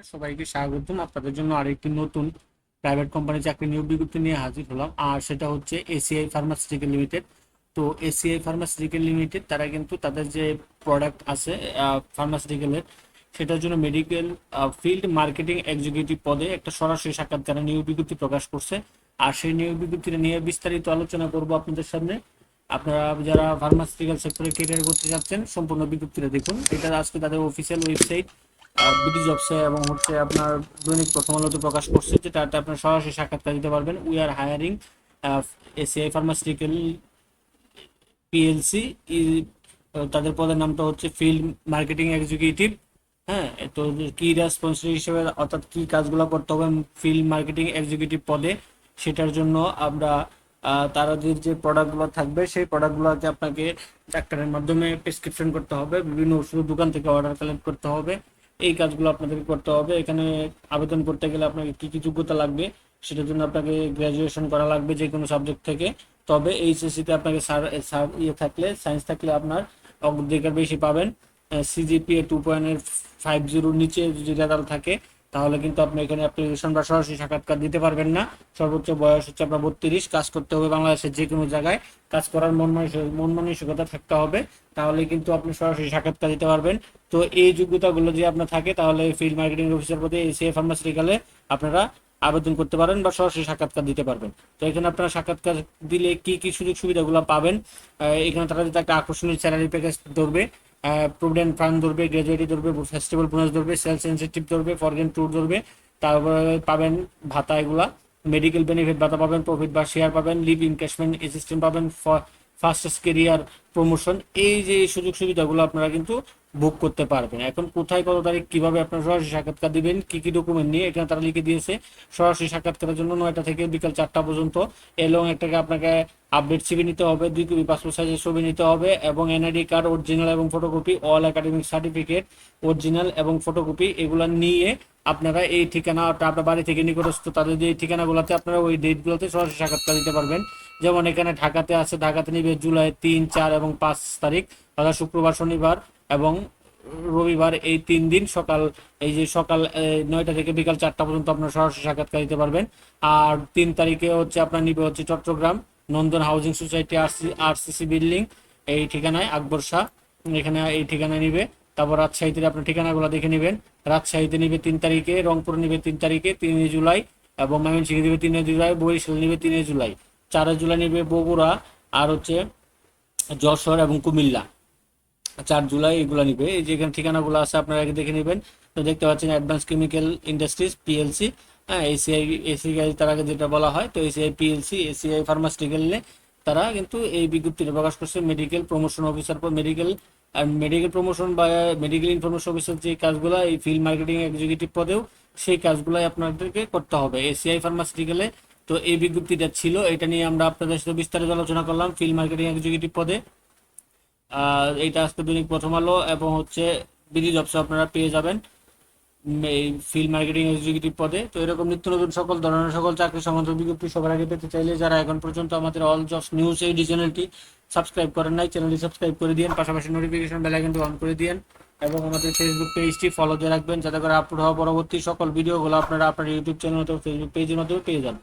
সবাইকে স্বাগতম। আপনাদের জন্য আরেকটি নতুন প্রাইভেট কোম্পানি চাকরি নিয়োগ বিজ্ঞপ্তি নিয়ে হাজির হলাম। আর সেটা হচ্ছে এসিআই ফার্মাসিউটিক্যাল লিমিটেড। তো এসিআই ফার্মাসিউটিক্যাল লিমিটেড তারা কিন্তু তাদের যে প্রোডাক্ট আছে ফার্মাসিউটিক্যালের, সেটার জন্য মেডিকেল ফিল্ড মার্কেটিং এক্সিকিউটিভ পদে একটা সরাসরি সাক্ষাৎকারে নিয়োগ বিজ্ঞপ্তি প্রকাশ করছে। আর সেই নিয়োগ বিজ্ঞপ্তিটা নিয়ে বিস্তারিত আলোচনা করব আপনাদের সামনে। আপনারা যারা ফার্মাসিউটিক্যাল সেক্টরে কেরিয়ার করতে যাচ্ছেন, সম্পূর্ণ বিজ্ঞপ্তিটা দেখুন। এটা আজকে তাদের অফিসিয়াল ওয়েবসাইট বিডি জবসে এবং হচ্ছে আপনার দৈনিক প্রথম আলোতে প্রকাশ করছে, যেটাতে আপনার সরাসরি সাক্ষাৎকার দিতে পারবেন। We are hiring ACI pharmaceutical PLC. তাদের পদের নামটা হচ্ছে ফিল্ড মার্কেটিং এক্সিকিউটিভ। হ্যাঁ, তো কি রেসপন্সিবিলিটি হিসেবে, অর্থাৎ কি কাজগুলো করতে হবে ফিল্ড মার্কেটিং এক্সিকিউটিভ পদে, সেটার জন্য আমরা তাদের যে প্রোডাক্টগুলো থাকবে সেই প্রোডাক্টগুলোকে আপনাকে ডাক্তারের মাধ্যমে প্রেসক্রিপশন করতে হবে, বিভিন্ন ওষুধের দোকান থেকে অর্ডার কালেক্ট করতে হবে। এই কাজগুলো আপনাদেরকে করতে হবে। এখানে আবেদন করতে গেলে আপনাকে কি কি যোগ্যতা লাগবে, সেটার জন্য আপনাকে গ্র্যাজুয়েশন করা লাগবে যে কোনো সাবজেক্ট থেকে। তবে এইচএসসিতে আপনাকে থাকলে, সায়েন্স থাকলে আপনার অগ্রাধিকার বেশি পাবেন। সিজিপিএ 2.50 নিচে যদি রেজাল্ট থাকে, তাহলে কিন্তু আপনি এখানে অ্যাপ্লিকেশন বা সরাসরি সাক্ষাৎকার দিতে পারবেন না। সর্বোচ্চ বয়স হচ্ছে আপনার 32। কাজ করতে হবে বাংলাদেশের যে কোনো জায়গায়, কাজ করার মন মানসিকতা থাকতে হবে, তাহলে কিন্তু আপনি সরাসরি সাক্ষাৎকার দিতে পারবেন। তো এই যোগ্যতাগুলো যদি আপনার থাকে, তাহলে ফিল্ড মার্কেটিং অফিসার পদে এসিআই ফার্মাসিউটিক্যালে আপনারা আবেদন করতে পারেন বা সরাসরি সাক্ষাৎকার দিতে পারবেন। তো এখানে আপনারা সাক্ষাৎকার দিলে কি কি সুযোগ সুবিধাগুলো পাবেন, এখানে তারা যদি একটা আকর্ষণীয় স্যালারি প্যাকেজ ধরবে, প্রভিডেন্ট ফান্ড ধরবে, গ্র্যাজুয়েটি ধরবে, ফেস্টিভ্যাল বোনাস ধরবে, সেলস ইনসেন্টিভ ধরবে, ফরেন ট্যুর ধরবে। তারপরে পাবেন ভাতা, এগুলা মেডিকেল বেনিফিট ভাতা পাবেন, প্রফিট বা শেয়ার পাবেন, লিভ ইনক্যাশমেন্ট অ্যাসিস্ট্যান্ট পাবেন, ফাস্টেস্ট কেরিয়ার প্রমোশন। এই যে সুযোগ সুবিধাগুলো আপনারা কিন্তু বুক করতে পারবেন। এখন কোথায়, কত তারিখ, কিভাবে আপনারা সরাসরি সাক্ষাৎকার দিবেন, কি কি ডকুমেন্ট নিয়ে, এখানে তারা লিখে দিয়েছে। সরাসরি সাক্ষাৎকারের জন্য 9টা থেকে বিকাল 4টা পর্যন্ত। এবং একটাকে আপনাকে আপডেট সিভি নিতে হবে, 2 কপি পাসপোর্ট সাইজের ছবি নিতে হবে, এবং এনআইডি কার্ড অরিজিনাল এবং photocopy, all academic certificate original এবং ফটোকপি, এগুলো নিয়ে আপনারা এই ঠিকানাটা আপনার বাড়ি থেকে নিকটস্থ তাদের যে ঠিকানাগুলোতে আপনারা ওই ডেটগুলোতে সরাসরি সাক্ষাৎকার দিতে পারবেন। যেমন এখানে ঢাকাতে আছে, ঢাকাতে নিবে জুলাই 3, 4 এবং 5 তারিখ, অর্থাৎ শুক্রবার, শনিবার এবং রবিবার, এই 3 দিন সকাল 9টা থেকে বিকাল 4টা পর্যন্ত আপনার সরাসরি সাক্ষাৎকার দিতে পারবেন। আর 3 তারিখে হচ্ছে আপনার নিবে হচ্ছে চট্টগ্রাম নন্দন হাউজিং সোসাইটি আরসিসি বিল্ডিং, এই ঠিকানায় আকবর শাহ, এখানে এই ঠিকানায় নিবে। তারপর রাজশাহীতে আপনার ঠিকানাগুলো দেখে নেবেন। রাজশাহীতে নিবে 3 তারিখে, রংপুর নিবে 3 তারিখে 3 জুলাই, এবং ময়মনসিংহে নিবে 3 জুলাই, বরিশাল নিবে 3 জুলাই, 4 জুলাই নিবে বগুড়া, আর হচ্ছে যশোর এবং কুমিল্লা 4 জুলাই, এগুলো নিবে। এই যে এখানে ঠিকানাগুলো আছে আপনারা আগে দেখে নেবেন। তো দেখতে পাচ্ছেন অ্যাডভান্স কেমিক্যাল ইন্ডাস্ট্রিজ পিএলসি, হ্যাঁ, এসিআই তার আগে যেটা বলা হয়। তো এসিআই পিএলসি, এসিআই ফার্মাসিউটিক্যালে তারা কিন্তু এই বিজ্ঞপ্তিটা প্রকাশ করছে। Medical promotion officer, medical promotion বা মেডিকেল ইনফরমেশন অফিসার যে কাজগুলো এই ফিল্ড মার্কেটিং এক্সিকিউটিভ পদেও, সেই কাজগুলাই আপনাদেরকে করতে হবে এসিআই ফার্মাসিউটিক্যালে। তো এই বিজ্ঞপ্তিটা ছিল, এটা নিয়ে আমরা আপনাদের সাথে বিস্তারিত আলোচনা করলাম ফিল্ড মার্কেটিং এক্সিকিউটিভ পদে। এইটা আজকে দৈনিক প্রথম আলো এবং হচ্ছে বিডি জবসে আপনারা পেয়ে যাবেন এই ফিল্ড মার্কেটিং এক্সিকিউটিভ পদে। তো এরকম নিত্য নতুন সকল চাকরি সংক্রান্ত বিজ্ঞপ্তি সবার আগে পেতে চাইলে যারা এখন পর্যন্ত আমাদের অল জবস নিউজ এই চ্যানেলটি সাবস্ক্রাইব করেন নাই, চ্যানেলটি সাবস্ক্রাইব করে দিন, পাশাপাশি নোটিফিকেশন বেল আইকনটি অন করে দিন, এবং আমাদের ফেসবুক পেজটি ফলো দিয়ে রাখবেন, যাতে করে আপলোড হওয়া পরবর্তী সকল ভিডিওগুলো আপনারা আপনার ইউটিউব চ্যানেল অথবা ফেসবুক পেজের মাধ্যমে পেয়ে যান।